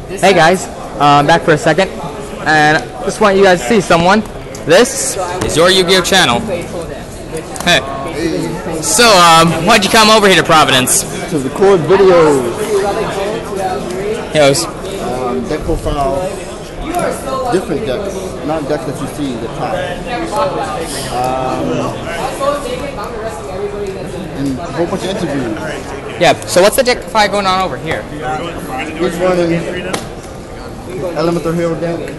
Hey guys, back for a second, and just want you guys to see someone. This is your Yu-Gi-Oh channel. Hey. So, why'd you come over here to Providence? To record videos. Yes. Deck profile. Different decks, not decks that you see at the top. And a whole bunch of interviews. Yeah, so what's the deck profile going on over here? He's running Elemental Hero deck.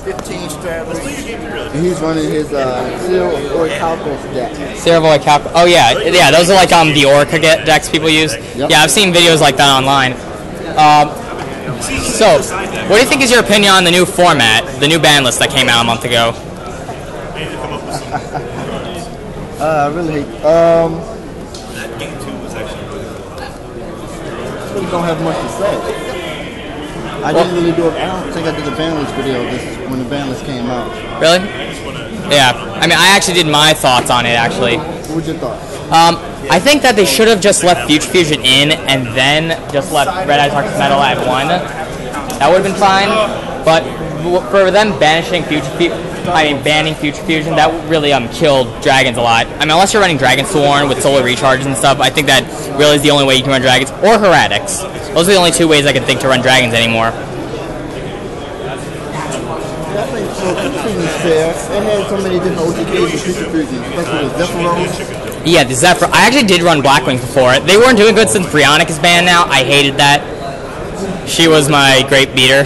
15 strategy. And he's running his Zero Orichalcos deck. Zero Orichalcos. Oh yeah, those are like the Orca decks people use. Yep. Yeah, I've seen videos like that online. So, what do you think is your opinion on the new format, the new ban list that came out a month ago? I really hate. Really don't have much to say. I don't think I did a ban list video when the ban list came out. Really? Yeah. I mean, I actually did my thoughts on it, actually. What was your thoughts? I think that they should have just left Future Fusion in and then just left Red Eyes Arcus Metal at 1. That would have been fine. But for them banning Future Fusion, that really killed Dragons a lot. I mean, unless you're running Dragon Sworn with Solar Recharges and stuff, I think that really is the only way you can run Dragons, or Heretics. Those are the only two ways I can think to run Dragons anymore. I think Future Fusion is fair. It had so many different OTKs with Future Fusion, especially with Zephyros. Yeah, the Zephyr. I actually did run Blackwing before. They weren't doing good since Brionic is banned now. I hated that. She was my great beater.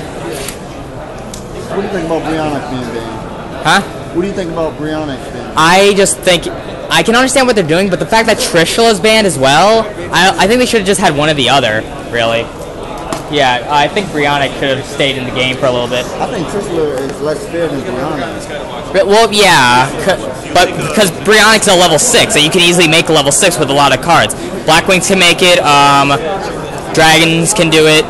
What do you think about Brionic being banned? Huh? What do you think about Brionic being banned? I just think I can understand what they're doing, but the fact that Trishula is banned as well, I think they should have just had one or the other, really. Yeah, I think Brionic should have stayed in the game for a little bit. I think Trishula is less fair than Brionic. Well, yeah, but because Brionic's a level 6, and you can easily make a level 6 with a lot of cards. Blackwings can make it, Dragons can do it,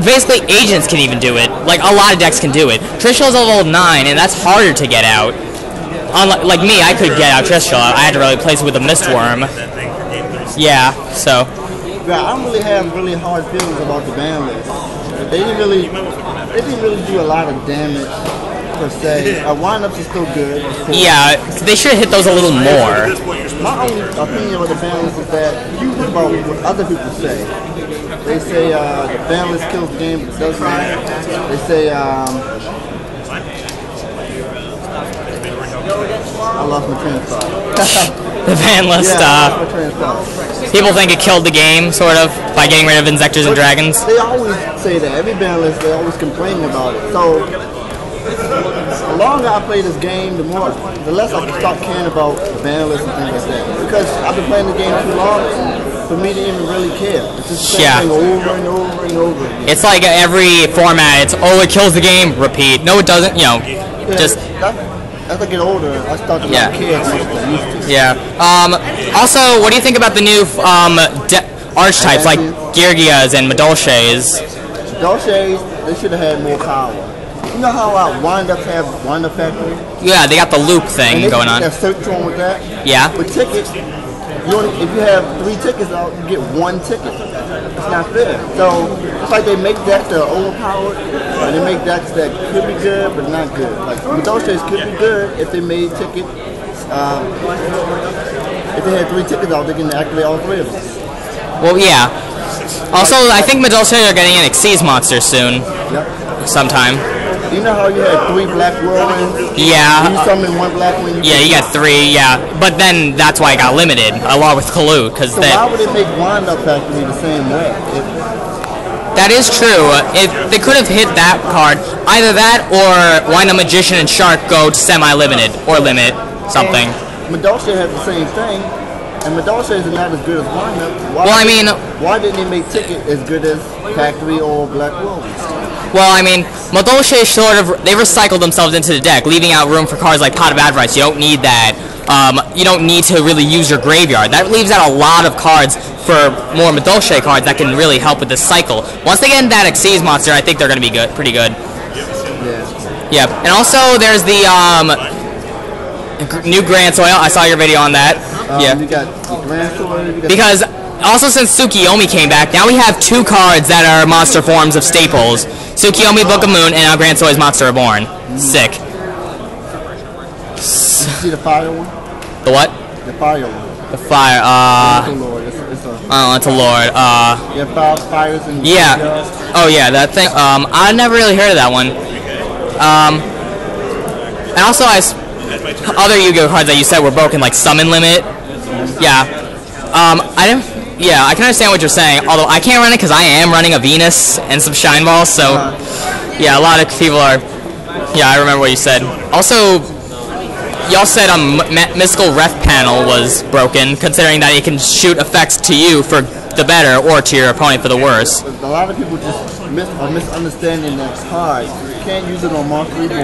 basically Agents can even do it. Like, a lot of decks can do it. Trishula's a level 9, and that's harder to get out. Unlike, like me, I could get out Trishula. I had to really replace it with a Mistworm. Yeah, so. Yeah, I don't really have really hard feelings about the ban list. They didn't really do a lot of damage per se. Windups is still good. Yeah, they should have hit those a little more. My only opinion of the ban list is that about what other people say. They say the ban list kills the game, but it doesn't. They say I lost my train of thought. The ban list, people think it killed the game, sort of, by getting rid of Inzectors and Dragons. They always say that. Every ban list, they always complain about it. So, the longer I play this game, the less I can start caring about the ban list and things like that. Because I've been playing the game too long for me to even really care. It's just the same thing over and over and over again. It's like every format, it's, oh, it kills the game, repeat. No, it doesn't, you know, just... As I get older, I start to care as much as I used to. Yeah. Also, what do you think about the new archetypes like Girgias and Madolches? Madolches, they should have had more power. You know how Windups have Windup Factory? Yeah, they got the loop thing going on. They're searching with that. Yeah. With tickets, if you have 3 tickets out, you get 1 ticket. It's not fair. So it's like they make decks that are overpowered, or they make decks that could be good but not good. Like Madolches could be good if they made tickets. If they had 3 tickets out, they can activate all 3 of them. Well, yeah. Also, I think Madolches are getting an Xyz monster soon. Yep. Sometime. You know how you had 3 black whirlwinds? Yeah. You summoned 1 black one. Yeah, you got 3. Yeah, but then that's why it got limited, along with Kalu, because so why would it make Windup Factory the same way? That is true. If they could have hit that card, either that or Windup Magician and Shark go to semi-limited or limit something. Madolche has the same thing, and Madolches are not as good as Windup. Why didn't they make Ticket as good as Factory or Black Whirlwind? Well, I mean, Madolche sort of, they recycled themselves into the deck, leaving out room for cards like Pot of Advice. You don't need that. You don't need to really use your graveyard. That leaves out a lot of cards for more Madolche cards that can really help with this cycle. Once they get in that Xyz monster, I think they're going to be good, pretty good. Yeah. Yeah, and also there's the new Grand Soil. I saw your video on that. You got the Grand Soil. Because Also, since Tsukiyomi came back, now we have 2 cards that are monster forms of staples. Tsukiyomi, Book of Moon, and now Grand Soy's Monster Reborn. Sick. Did you see the fire one? The what? The fire one. The fire, It's a lord. it's a lord. You have 5 fires in the Yeah. graveyard. Oh yeah, that thing. I never really heard of that one. And also other Yu-Gi-Oh cards that you said were broken, like Summon Limit. Yeah. I can understand what you're saying, although I can't run it because I am running a Venus and some Shine Balls, so yeah, a lot of people are, yeah, I remember what you said. Also, y'all said Mystical Ref Panel was broken, considering that it can shoot effects to you for the better or to your opponent for the worse. A lot of people just are misunderstanding that card. You can't use it on Monster Reborn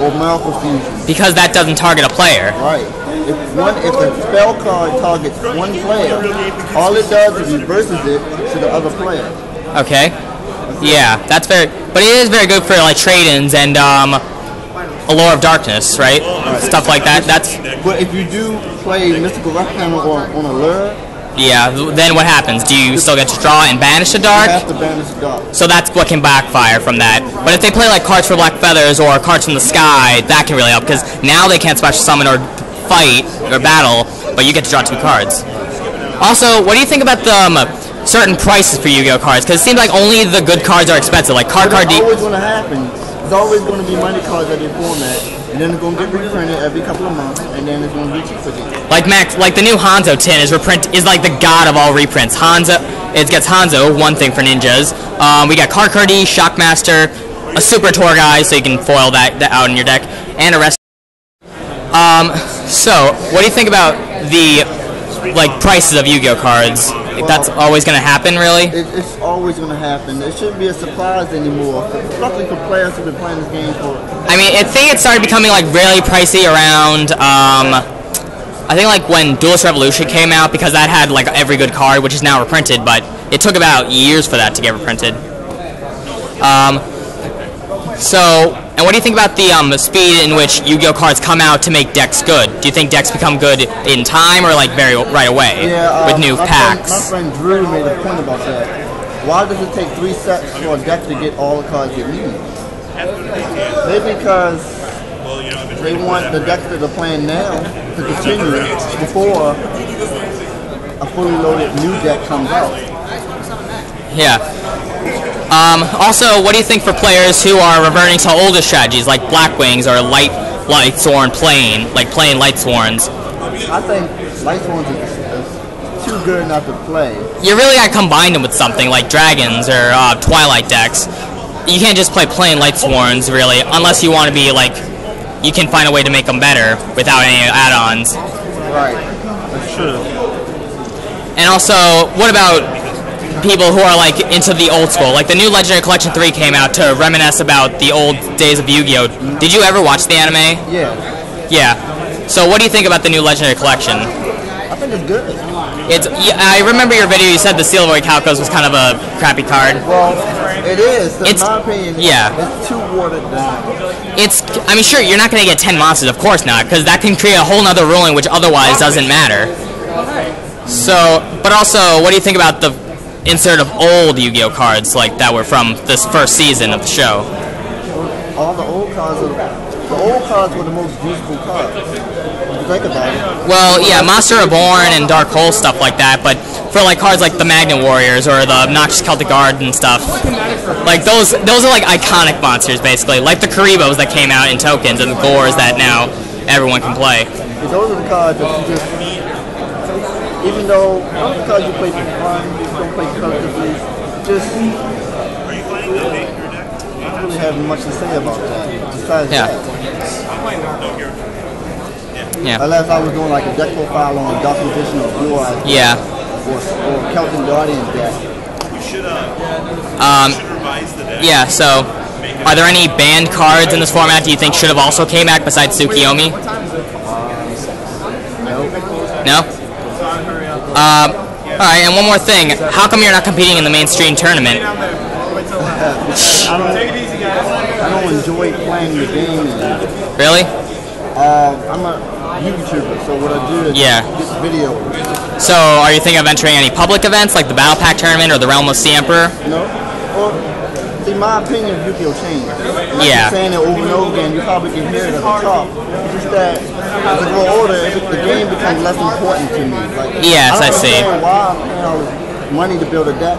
or Miracle Fusion. Because that doesn't target a player. Right. If the spell card targets one player, all it does is reverses it to the other player. Okay. Yeah, that's very, but it is very good for like trade-ins and Allure of Darkness, right? Stuff like that. But if you do play Mystical Ref Panel on Allure, yeah, then what happens? Do you still get to draw and banish the dark? you have to banish the dark. So that's what can backfire from that. But if they play like cards for Black Feathers or cards from the sky, that can really help, because now they can't special summon or fight or battle, but you get to draw 2 cards. Also, what do you think about the certain prices for Yu-Gi-Oh cards? Because it seems like only the good cards are expensive, like Card It's always going to happen. There's always going to be money cards at your format, and then it's going to get reprinted every couple of months, and then it's going to be cheaper again. Like the new Hanzo tin is like the god of all reprints. It gets Hanzo, one thing for ninjas. We got Karkardi, Shockmaster, a Super Tour guy, so you can foil that out in your deck, and a rest. So what do you think about the prices of Yu-Gi-Oh cards? That's always going to happen, really? It's always going to happen. It shouldn't be a surprise anymore, especially for players who've been playing this game for. I mean, I think it started becoming really pricey around. I think when Duelist Revolution came out, because that had every good card, which is now reprinted, but it took about years for that to get reprinted. And what do you think about the speed in which Yu-Gi-Oh cards come out to make decks good? Do you think decks become good in time or right away with new packs? My friend Drew made a point about that. Why does it take 3 sets for a deck to get all the cards it needs? Maybe because they want the decks that they're playing now to continue before a fully loaded new deck comes out. Yeah. Also, what do you think for players who are reverting to older strategies like Black Wings or Lightsworn Plane, like playing Lightsworns? I think Lightsworns is too good not to play. You really got to combine them with something like Dragons or Twilight decks. You can't just play plain Lightsworns, really, unless you want to be you can find a way to make them better without any add-ons. Right, that's true. And also, what about people who are into the old school? The new Legendary Collection 3 came out to reminisce about the old days of Yu-Gi-Oh! Did you ever watch the anime? Yeah. Yeah. So what do you think about the new Legendary Collection? I think it's good. I remember your video, you said the Seal Void Calcos was kind of a crappy card. Well, it is. In my opinion, it's too watered down. I mean, sure, you're not going to get 10 monsters, of course not, because that can create a whole nother ruling which otherwise doesn't matter. So, but also, what do you think about the insert of old Yu-Gi-Oh cards that were from this first season of the show? All the old cards were the most useful cards. If you think about it. Well, yeah, Monster Reborn and Dark Hole, stuff like that, but for cards like the Magnet Warriors or the Obnoxious Celtic Guard and stuff, those are iconic monsters basically, like the Karibos that came out in tokens and the Gores that now everyone can play. Those are the cards that you just, even though those are the cards you play for fun, you don't play collectively, just I don't really have much to say about that. Besides that. Yeah. Unless I was doing a deck profile on a Dark Magician or Blue Eyes. Yeah. Or Celtic Guardian deck. Yeah, so are there any banned cards in this format do you think should have also came back besides Tsukiyomi? No? Alright, and one more thing. How come you're not competing in the mainstream tournament? I don't enjoy playing the game. Really? YouTuber. So what I do is Yeah. get videos. So, are you thinking of entering any public events like the Battle Pack tournament or the Realm of Sea Emperor? No. Well, see, my opinion of Yu-Gi-Oh! Changed. Like Yeah. you're saying it over and over again, you probably can hear it at the top. It's just that as I grow older, the game becomes less important to me. Like, Yes, I don't see. understand why I'm paying all this money to build a deck.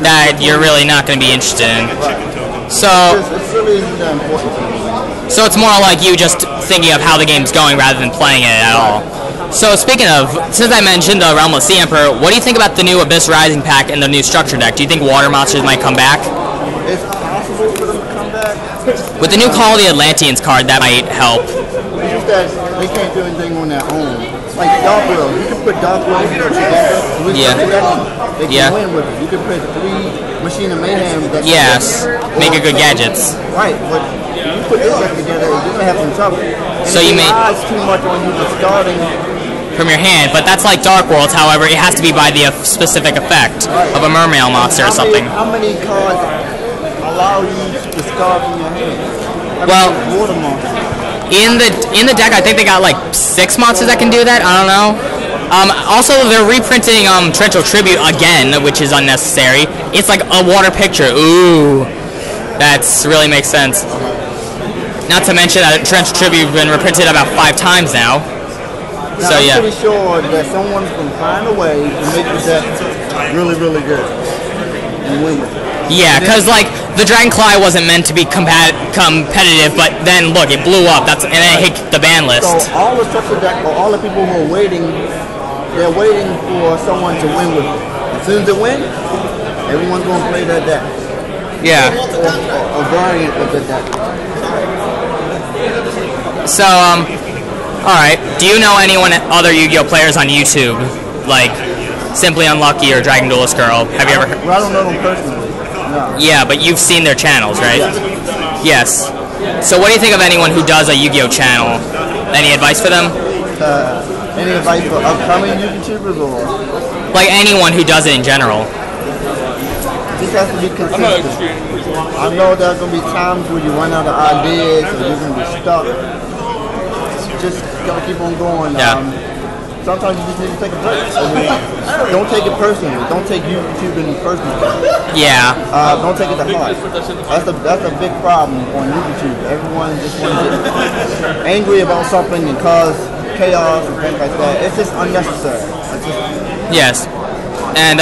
That you're really not going to be interested in. So, It's really isn't that important to me. so it's more like you just thinking of how the game's going rather than playing it at all. So speaking of, since I mentioned the Realm of Sea Emperor, what do you think about the new Abyss Rising pack and the new structure deck? Do you think water monsters might come back? It's possible for them to come back. With the new Call of the Atlanteans card, that might help. It's just that they can't do anything on their own. Like Dark World, you can put Dark World together with Yeah. they can Yeah. win with it. You can put 3 Machine of Mayhem that Yes, make it good gadgets. Right, but if you put this deck together, you're gonna have some trouble. And So you it may- relies too much on you just starting. From your hand, but that's like Dark Worlds, however, it has to be by the specific effect of a mermail monster or something. How many cards allow you to discard from your hand? Well, Water monster. in the deck, I think they got like 6 monsters that can do that. I don't know. Also, they're reprinting Torrential Tribute again, which is unnecessary. It's like a water picture. Ooh, that's really makes sense. Not to mention that Torrential Tribute has been reprinted about 5 times now. Now, So I'm yeah. pretty sure that someone's gonna find a way to make the deck really, really good and win with it. Yeah, because like the Dragoncly wasn't meant to be competitive, but then look, it blew up. And then it hit the ban list. So all the structure deck, or all the people who are waiting, they're waiting for someone to win with it. As soon as they win, everyone's gonna play that deck. Yeah. Or a variant of the deck. So all right. Do you know anyone other Yu-Gi-Oh players on YouTube, like Simply Unlucky or Dragon Duelist Girl? Have you ever heard? Well, I don't know them personally. No. Yeah, but you've seen their channels, right? Yes. So what do you think of anyone who does a Yu-Gi-Oh channel? Any advice for them? Any advice for upcoming YouTubers or? Like anyone who does it in general. This has to be consistent. I know there are going to be times where you run out of ideas or you're going to be stuck. Just got to keep on going. Yeah. Sometimes you just need to take a break. Don't take it personally. Don't take YouTubing personally. Yeah. Don't take it to heart. That's a big problem on YouTube. Everyone just wants to get angry about something and cause chaos and things like that. It's just unnecessary. Yes. And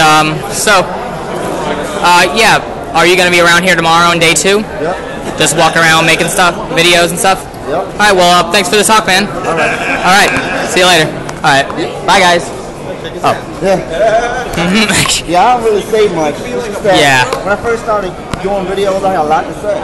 yeah. Are you going to be around here tomorrow on day 2? Yep. Just walk around making stuff, videos and stuff? Yep. All right. Well, thanks for the talk, man. All right. All right. See you later. All right. Bye, guys. Oh. Yeah. Yeah, I don't really say much. It's just that Yeah. when I first started doing videos, I had a lot to say.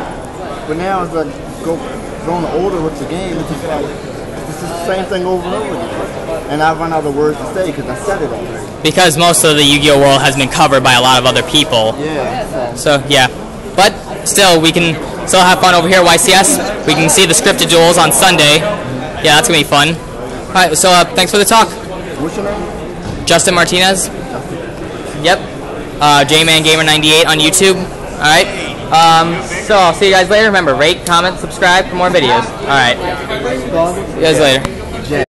But now it's like growing older with the game, it's just like it's just the same thing over and over again. And I run out of words to say because I said it already. Because most of the Yu-Gi-Oh world has been covered by a lot of other people. Yeah. So yeah. But still, we can still have fun over here at YCS. We can see the scripted duels on Sunday. Yeah, that's gonna be fun. All right. So thanks for the talk. What's your name? Justin Martinez. Yep. J-Man Gamer 98 on YouTube. All right. So I'll see you guys later. Remember, rate, comment, subscribe for more videos. All right. See you guys later.